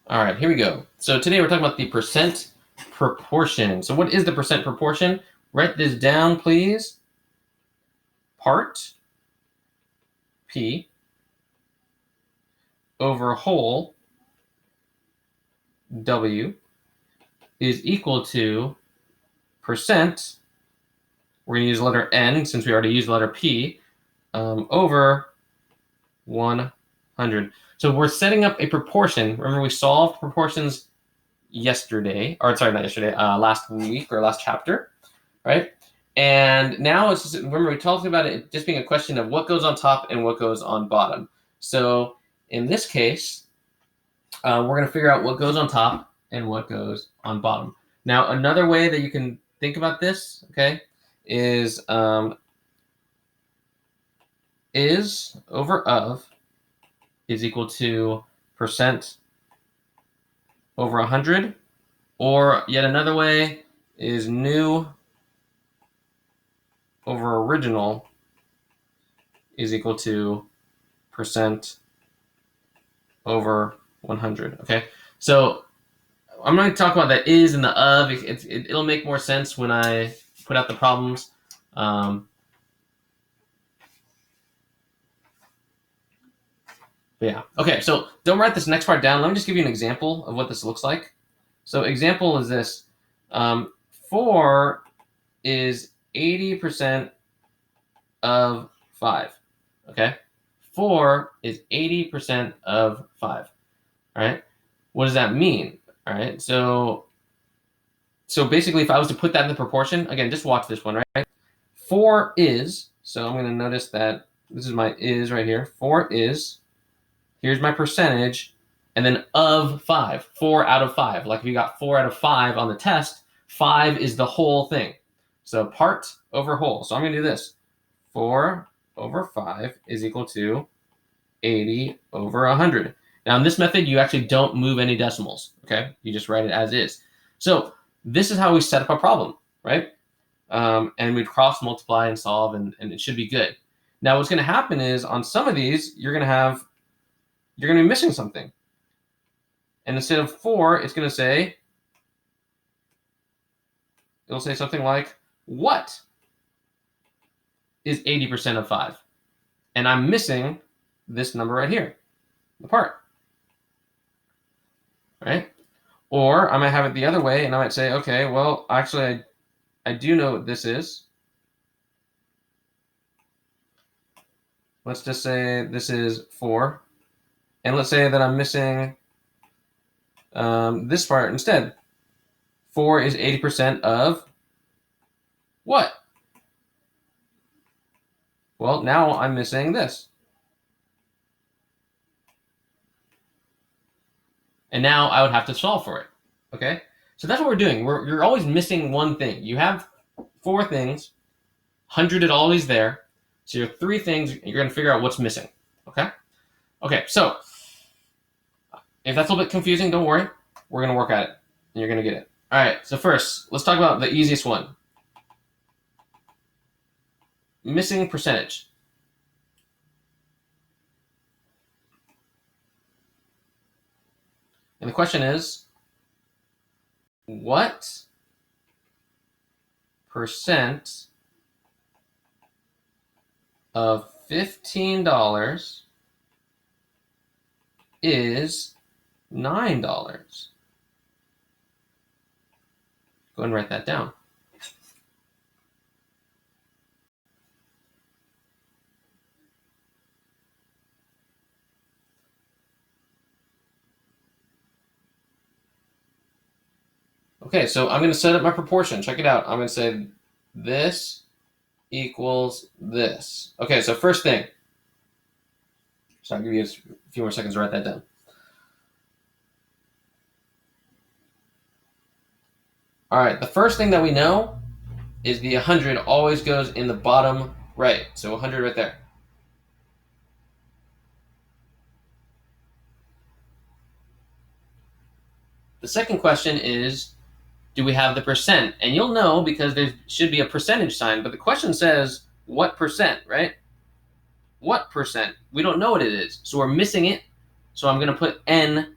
All right, here we go. So today we're talking about the percent proportion. So what is the percent proportion? Write this down, please. Part P over whole W is equal to percent. We're going to use the letter N since we already used the letter P over 100. So we're setting up a proportion. Remember, we solved proportions yesterday, or sorry, not yesterday, last week or last chapter, right? And now it's just, remember, we talked about it just being a question of what goes on top and what goes on bottom. So in this case, we're going to figure out what goes on top and what goes on bottom. Now, another way that you can think about this, okay, is over of is equal to percent over 100, or yet another way is new over original is equal to percent over 100. Okay, so I'm going to talk about the is and the of. It'll make more sense when I put out the problems. But yeah, okay, so don't write this next part down. Let me just give you an example of what this looks like. So example is this. 4 is 80% of 5, okay? 4 is 80% of 5, all right? What does that mean, all right? So basically, if I was to put that in the proportion, again, just watch this one, right? 4 is, so I'm going to notice that this is my is right here. 4 is, here's my percentage, and then of 5, 4 out of 5. Like if you got 4 out of 5 on the test, 5 is the whole thing. So part over whole. So I'm going to do this. 4 over 5 is equal to 80 over 100. Now in this method, you actually don't move any decimals, okay? You just write it as is. So this is how we set up a problem, right? And we'd cross multiply and solve, and it should be good. Now what's going to happen is on some of these, you're going to be missing something. And instead of 4, it's going to say, it'll say something like, what is 80% of 5? And I'm missing this number right here, the part, right? Or I might have it the other way, and I might say, okay, well, actually, I do know what this is. Let's just say this is 4. And let's say that I'm missing this part instead. 4 is 80% of what? Well, now I'm missing this. And now I would have to solve for it, okay? So that's what we're doing. You're always missing one thing. You have 4 things, 100 is always there. So your 3 things, you're going to figure out what's missing, okay? Okay, so if that's a little bit confusing, don't worry. We're going to work at it, and you're going to get it. All right, so first, let's talk about the easiest one. Missing percentage. And the question is, what percent of $15 is $9? Go ahead and write that down. Okay, so I'm going to set up my proportion. Check it out. I'm going to say this equals this. Okay, so first thing. So I'll give you a few more seconds to write that down. All right, the first thing that we know is the 100 always goes in the bottom right. So 100 right there. The second question is, do we have the percent? And you'll know because there should be a percentage sign, but the question says what percent, right? What percent? We don't know what it is, so we're missing it. So I'm going to put N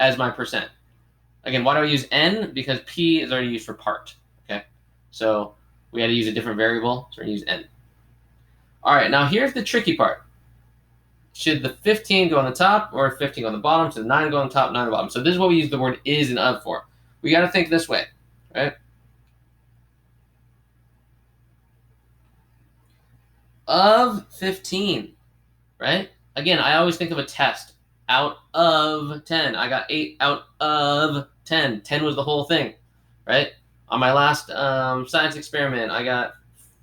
as my percent. Again, why do I use n? Because p is already used for part. Okay, so we had to use a different variable, so we're going to use n. All right, now here's the tricky part. Should the 15 go on the top or 15 go on the bottom? Should the 9 go on the top, 9 on the bottom? So this is what we use the word is and of for. We got to think this way, right? Of 15, right? Again, I always think of a test. Out of 10. I got 8 out of 10. 10 was the whole thing, right? On my last science experiment, I got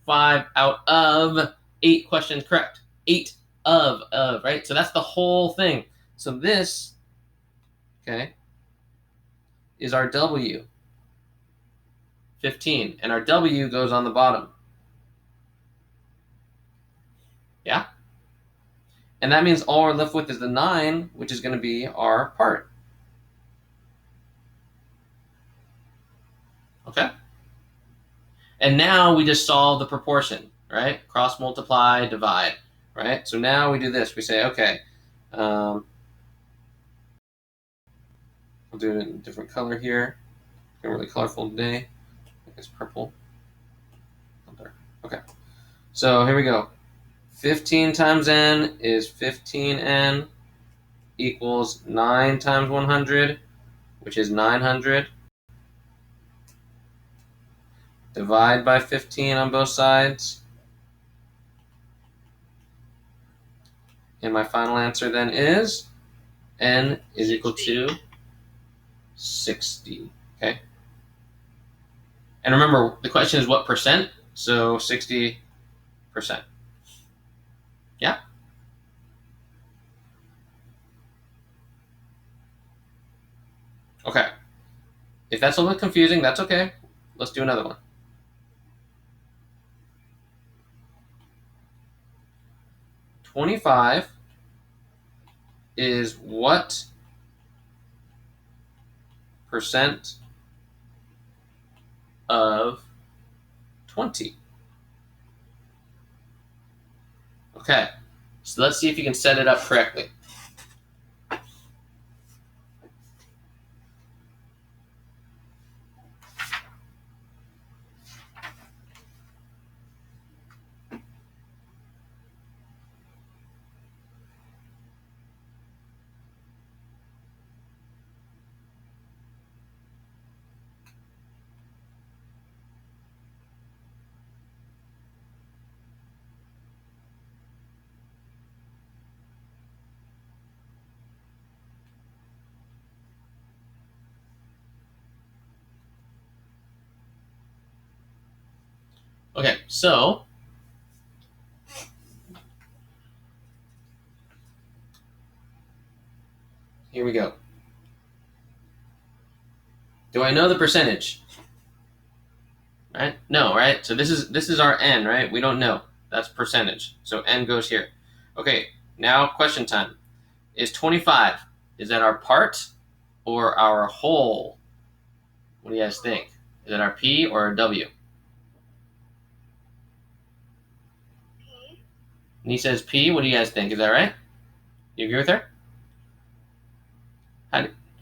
5 out of 8 questions correct. 8 of, right? So that's the whole thing. So this, okay, is our W, 15. And our W goes on the bottom. Yeah? And that means all we're left with is the 9, which is going to be our part. Okay? And now we just solve the proportion, right? Cross multiply, divide, right? So now we do this. We say, okay, we'll do it in a different color here. It's really colorful today. I think it's purple. Okay. So here we go. 15 times n is 15n equals 9 times 100, which is 900. Divide by 15 on both sides. And my final answer then is n is equal to 60. Okay. And remember, the question is what percent? So 60%. Yeah? Okay. If that's a little bit confusing, that's okay. Let's do another one. $25 is what percent of 20? Okay, so let's see if you can set it up correctly. Okay, so here we go. Do I know the percentage? Right? No, right? So this is our n, right? We don't know. That's percentage. So n goes here. Okay, now question time. Is 25, is that our part or our whole? What do you guys think? Is it our P or our W? And he says P. What do you guys think? Is that right? You agree with her?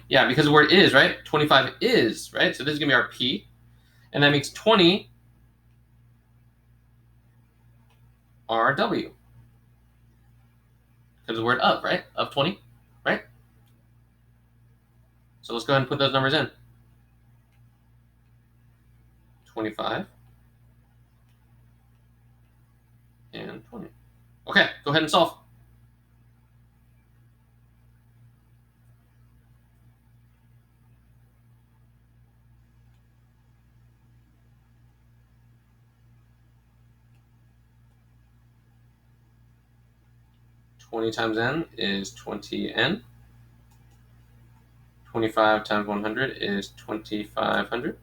Yeah, because the word is, right? 25 is, right? So this is going to be our P. And that makes 20 our W. Because the word of, right? Of 20, right? So let's go ahead and put those numbers in. 25 and 20. Okay, go ahead and solve. $20 times n is 20n. 25 times 100 is 2,500.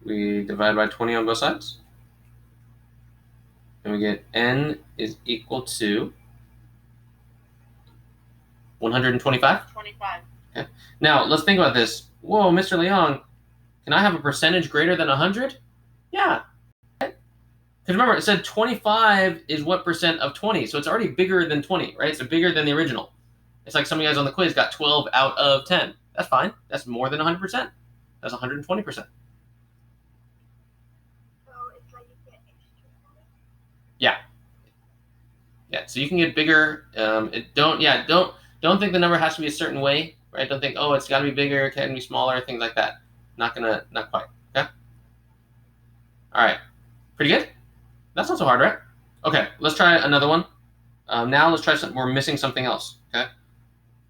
We divide by 20 on both sides. And we get n is equal to 125? 25. Okay. Now, let's think about this. Whoa, Mr. Leong, can I have a percentage greater than 100? Yeah. Because remember, it said 25 is what percent of 20, so it's already bigger than 20, right? So bigger than the original. It's like some of you guys on the quiz got 12 out of 10. That's fine. That's more than 100%. That's 120%. Yeah. Yeah. So you can get bigger. Don't think the number has to be a certain way, right? Don't think, oh, it's got to be bigger, it can be smaller, things like that. Not quite. Okay. All right. Pretty good. That's not so hard, right? Okay. Let's try another one. Now let's try something. We're missing something else. Okay.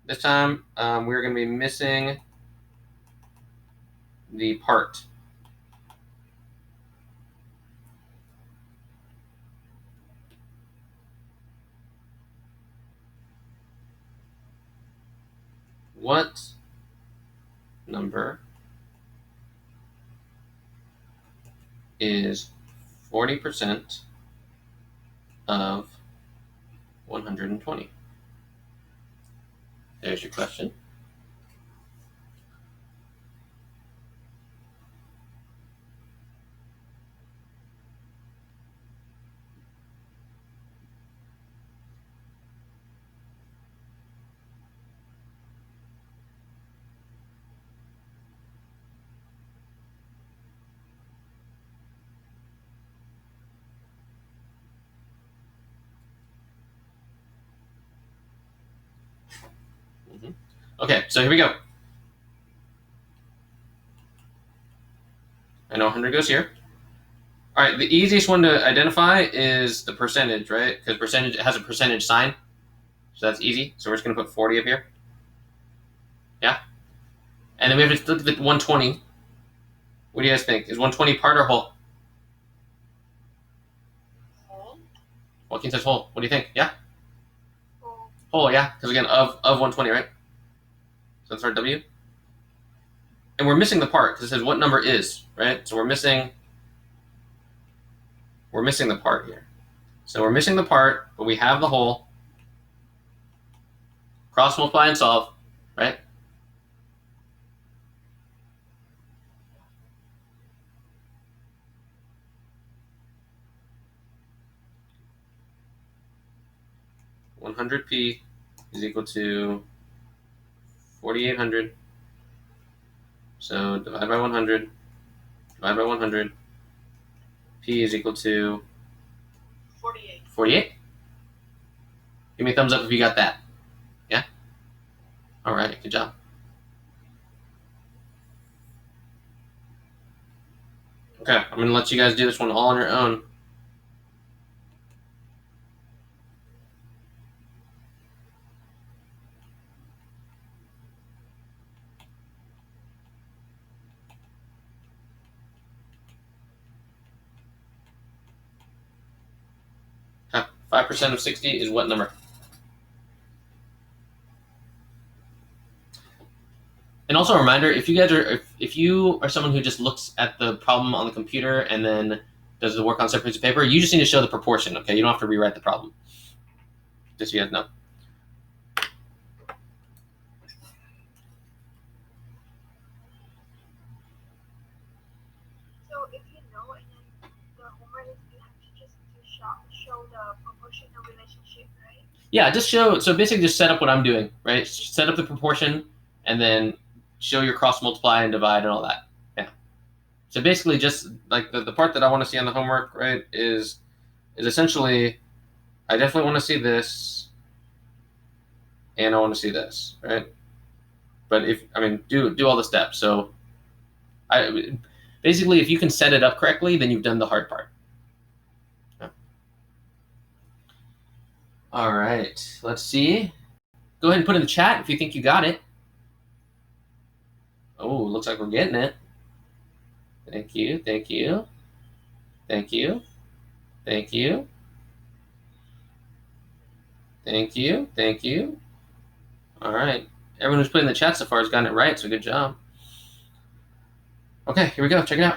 This time we're going to be missing the part. What number is 40% of 120? There's your question. Okay, so here we go. I know 100 goes here. All right, the easiest one to identify is the percentage, right? Because percentage has a percentage sign, so that's easy. So we're just going to put 40 up here. Yeah? And then we have to look at the 120. What do you guys think? Is 120 part or whole? Whole. Joaquin says whole. What do you think? Yeah? Whole. Whole, yeah? Because again, of 120, right? So that's our W. And we're missing the part because it says what number is, right? So we're missing the part here. So we're missing the part, but we have the whole. Cross multiply and solve, right? $100p is equal to 4,800. So divide by 100, divide by 100. P is equal to 48. 48. Give me a thumbs up if you got that. Yeah? All right, good job. Okay, I'm going to let you guys do this one all on your own. Okay, 5% of 60 is what number? And also a reminder, if you are someone who just looks at the problem on the computer and then does the work on separate piece of paper, you just need to show the proportion, okay? You don't have to rewrite the problem. Just so you guys know. So if you know, and then the homework is you have to just show the proportional relationship, right? Yeah, just show. So basically, just set up what I'm doing, right? Set up the proportion, and then show your cross multiply and divide and all that. Yeah. So basically, just like the part that I want to see on the homework, right, is essentially, I definitely want to see this, and I want to see this, right? But do all the steps. So, basically, if you can set it up correctly, then you've done the hard part. Yeah. All right, let's see. Go ahead and put in the chat if you think you got it. Oh, looks like we're getting it. Thank you, thank you, thank you, thank you, thank you, thank you. All right, everyone who's put in the chat so far has gotten it right, so good job. Okay, here we go. Check it out.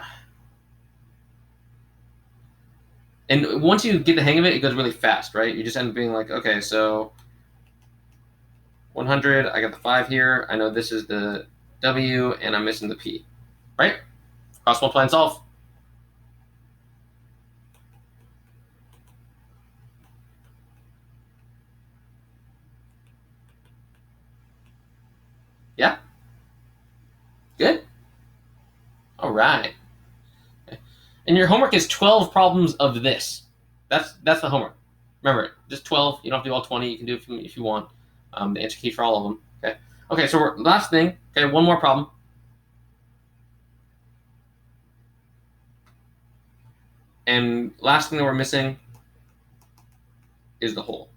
And once you get the hang of it, it goes really fast, right? You just end up being like, okay, so 100, I got the 5 here. I know this is the W, and I'm missing the P, right? Cross multiply and solve. Yeah? Good? All right. Okay. And your homework is 12 problems of this. That's the homework. Remember, just 12. You don't have to do all 20. You can do it if you want. The answer key for all of them. Okay. Okay, so last thing. Okay, one more problem. And last thing that we're missing is the whole.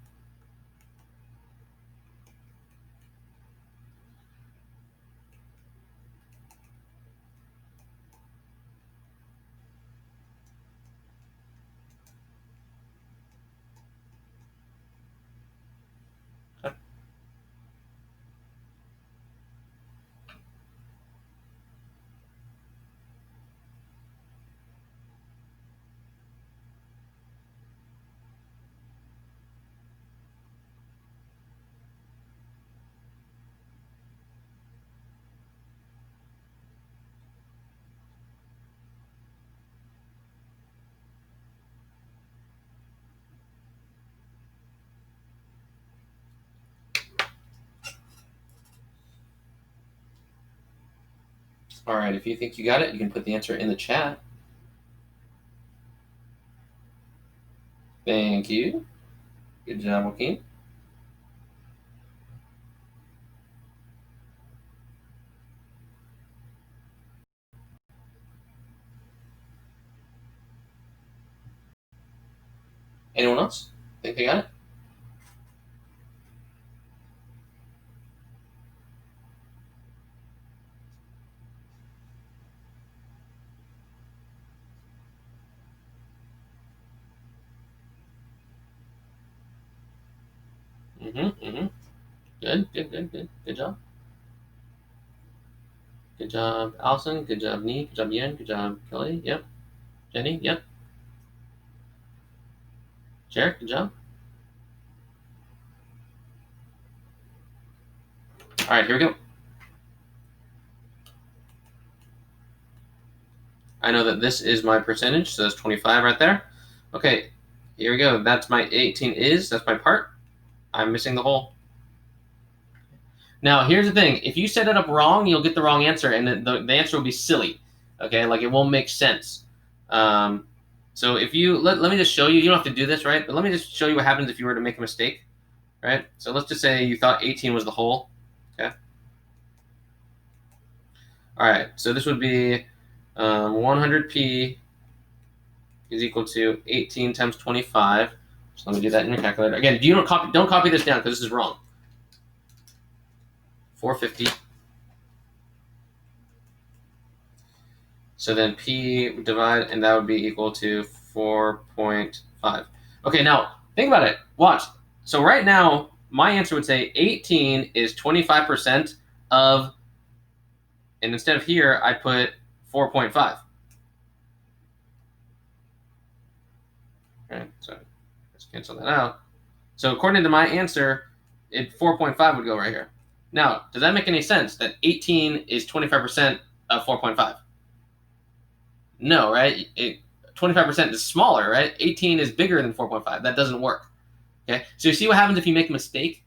Okay. All right, if you think you got it, you can put the answer in the chat. Thank you. Good job, Joaquin. Anyone else think they got it? Good job. Good job, Allison. Good job, Nee. Good job, Yen. Good job, Kelly. Yep. Jenny. Yep. Jarek. Good job. All right, here we go. I know that this is my percentage, so that's 25 right there. Okay, here we go. That's my 18 is. That's my part. I'm missing the whole. Now, here's the thing. If you set it up wrong, you'll get the wrong answer, and the answer will be silly. Okay, like it won't make sense. So if you, let me just show you. You don't have to do this, right? But let me just show you what happens if you were to make a mistake, right? So let's just say you thought 18 was the whole. Okay. All right, so this would be 100p is equal to 18 times 25. So let me do that in your calculator. Again, you don't copy this down because this is wrong. 450. So then p divide, and that would be equal to 4.5. Okay, now think about it. Watch. So right now, my answer would say 18 is 25% of, and instead of here, I put 4.5. Okay, so let's cancel that out. So according to my answer, 4.5 would go right here. Now, does that make any sense that 18 is 25% of 4.5? No, right? 25% is smaller, right? 18 is bigger than 4.5. That doesn't work. Okay, so you see what happens if you make a mistake,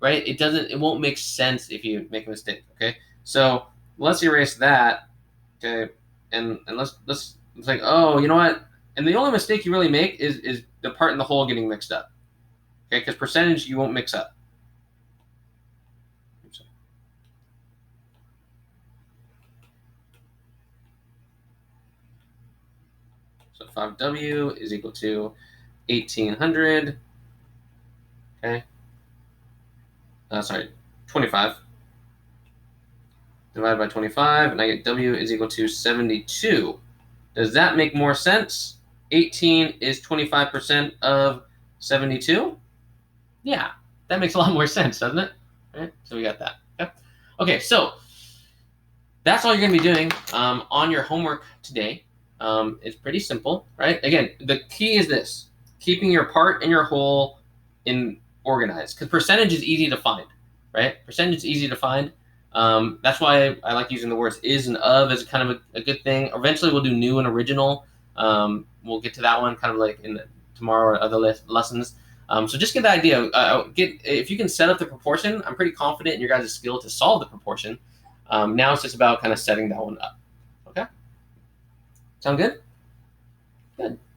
right? It won't make sense if you make a mistake. Okay, so let's erase that. Okay, and let's like, oh, you know what? And the only mistake you really make is the part in the whole getting mixed up. Okay, because percentage you won't mix up. So 5W is equal to 1800. Okay. Sorry, 25. Divided by 25, and I get W is equal to 72. Does that make more sense? 18 is 25% of 72? Yeah, that makes a lot more sense, doesn't it? Right? So we got that. Okay, okay, so that's all you're going to be doing on your homework today. It's pretty simple, right? Again, the key is this: keeping your part and your whole in organized, because percentage is easy to find, right? Percentage is easy to find. That's why I like using the words is and of as kind of a good thing. Eventually, we'll do new and original. We'll get to that one kind of like in tomorrow or other lessons. So just get the idea. If you can set up the proportion, I'm pretty confident in your guys' skill to solve the proportion. Now it's just about kind of setting that one up. Okay? Sound good? Good.